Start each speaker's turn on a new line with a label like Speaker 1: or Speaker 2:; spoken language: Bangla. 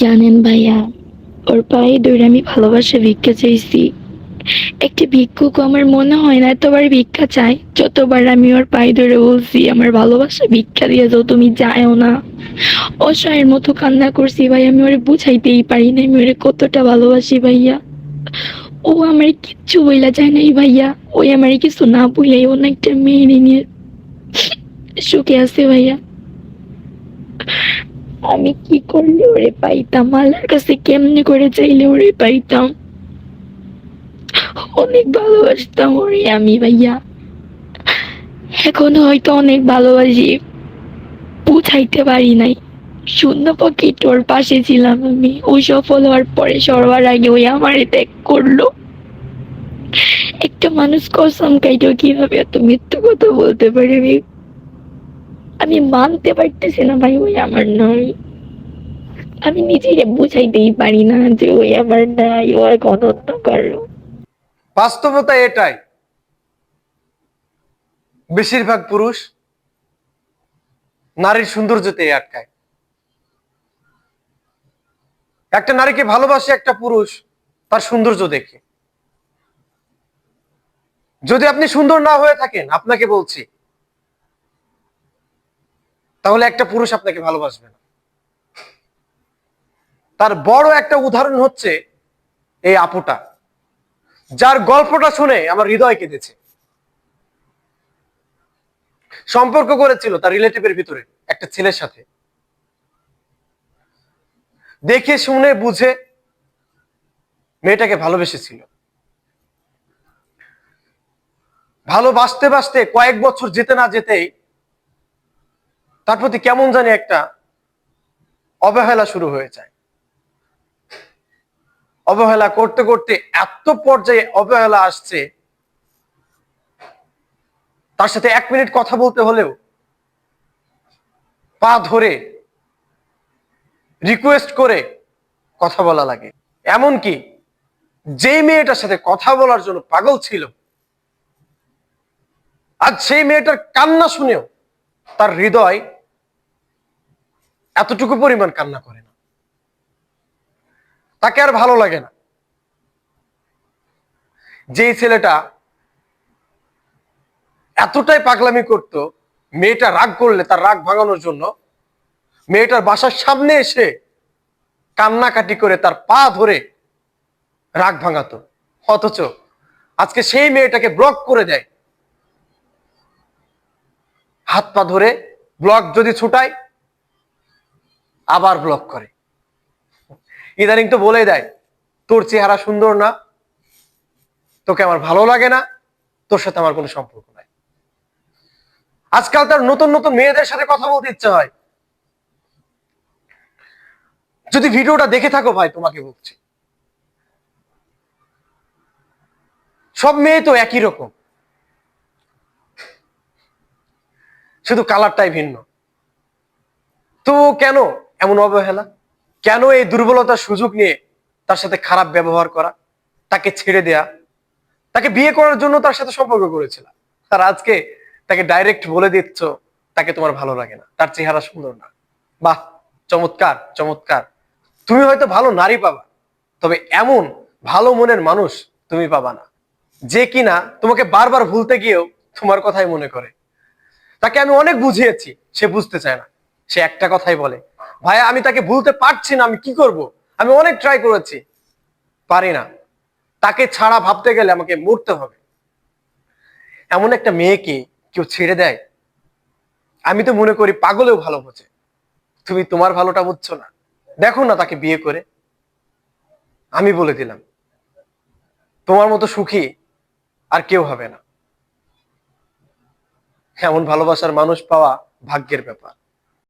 Speaker 1: জানেন ভাইয়া, ওর পায়ে ধরে আমি ভালোবাসা ভিক্ষা চাইছি। একটা ভিক্ষুক আমার মনে হয় না এতবার ভিক্ষা চাই যতবার আমি ওর পায়ে ধরে বলছি আমার ভালোবাসা ভিক্ষা দিয়ে যাও, তুমি যাও না। অসহায়ের মতো কান্না করছি ভাই, আমি ওরে বুঝাইতেই পারি না আমি ওরে কতটা ভালোবাসি ভাইয়া। ও আমার কিচ্ছু বইলা যায় নাই ভাইয়া, ওই আমার কিছু না বইলাই অন্য একটা মেয়ে নিয়ে সুখে আছে ভাইয়া। আমি কি করলে ওরে পাইতাম, আল্লাহর কাছে কেমনে করে চাইলে ওরে পাইতাম। অনেক ভালোবাসতাম ওরে আমি ভাইয়া, এখন হয়তো অনেক ভালোবাসি, বুঝাইতে পারি নাই। শূন্য পকেট ওর পাশে ছিলাম আমি, ও সফল হওয়ার পরে সবার আগে ওই আমারে ত্যাগ করলো। একটা মানুষ কসম কাইটো কিভাবে এত মিথ্যে কথা বলতে পারে, আমি মানতে পারতেছি না ভাই ওই আমার নয়। আমি নিজেকে বুঝাইতেই পারি না যে ওই আমার নাই, ও এক অনন্য কারো।
Speaker 2: বাস্তবতা এটাই, বেশিরভাগ পুরুষ নারীর সৌন্দর্যতে আটকায়। একটা নারীকে ভালোবাসে একটা পুরুষ তার সৌন্দর্য দেখে। যদি আপনি সুন্দর না হয়ে থাকেন, আপনাকে বলছি, তাহলে একটা পুরুষ আপনাকে ভালোবাসবে না। তার বড় একটা উদাহরণ হচ্ছে এই আপুটা, যার গল্পটা শুনে আমার হৃদয় কেঁদেছে। সম্পর্ক করেছিল তার রিলেটিভের ভিতরে একটা ছেলের সাথে, দেখে শুনে বুঝে মেয়েটাকে ভালোবেসেছিল। ভালোবাসতে বাসতে কয়েক বছর যেতে না যেতেই তার প্রতি কেমন জানি একটা অবহেলা শুরু হয়ে যায়। অবহেলা করতে করতে এত পর্যায়ে অবহেলা আসছে, তার সাথে 1 মিনিট কথা বলতে হলেও পা ধরে রিকোয়েস্ট করে কথা বলা লাগে। এমনকি যেই মেয়েটার সাথে কথা বলার জন্য পাগল ছিল, আজ সেই মেয়েটার কান্না শুনেও তার হৃদয় এতটুকু পরিমাণ কান্না করে না, তাকে আর ভালো লাগে না। যেই ছেলেটা এতটাই পাগলামি করত, মেয়েটা রাগ করলে তার রাগ ভাঙানোর জন্য মেয়েটার বাসার সামনে এসে কান্নাকাটি করে তার পা ধরে রাগ ভাঙাতো, অথচ আজকে সেই মেয়েটাকে ব্লক করে দেয়। হাত পা ধরে ব্লক যদি ছুটায় আবার ব্লক করে। ইদানিং তো বলে দেয়, তোর চেহারা সুন্দর না, তোকে আমার ভালো লাগে না, তোর সাথে আমার কোনো সম্পর্ক নাই। আজকাল তার নতুন নতুন মেয়েদের সাথে কথা বলতে ইচ্ছে হয়। যদি ভিডিওটা দেখে থাকো ভাই, তোমাকে বলছি, সব মেয়ে তো একই রকম, শুধু কালারটাই ভিন্ন। তো কেন এমন অবহেলা, কেন এই দুর্বলতার সুযোগ নিয়ে তার সাথে খারাপ ব্যবহার করা, তাকে ছেড়ে দেয়া, তাকে বিয়ে করার জন্য তার সাথে সম্পর্ক করেছিলাম, আর আজকে তাকে ডাইরেক্ট বলে দিচ্ছ তাকে তোমার ভালো লাগে না, তার চেহারা সুন্দর না। বাহ, চমৎকার চমৎকার। তুমি হয়তো ভালো নারী পাবা, তবে এমন ভালো মনের মানুষ তুমি পাবা না, যে কিনা তোমাকে বারবার ভুলতে গিয়েও তোমার কথাই মনে করে। তাকে আমি অনেক বুঝিয়েছি, সে বুঝতে চায় না। সে একটা কথাই বলে, ভাইয়া আমি তাকে ভুলতে পারছি না, আমি কি করব, আমি অনেক ট্রাই করেছি, পারি না। তাকে ছাড়া ভাবতে গেলে আমাকে মরতে হবে। এমন একটা মেয়েকে কেউ ছেড়ে দেয়? আমি তো মনে করি পাগলেও ভালো বোঝে। তুমি তোমার ভালোটা বুঝছো না, দেখো না তাকে বিয়ে করে। আমি বলে দিলাম, তোমার মতো সুখী আর কেউ হবে না। এমন ভালোবাসার মানুষ পাওয়া ভাগ্যের ব্যাপার।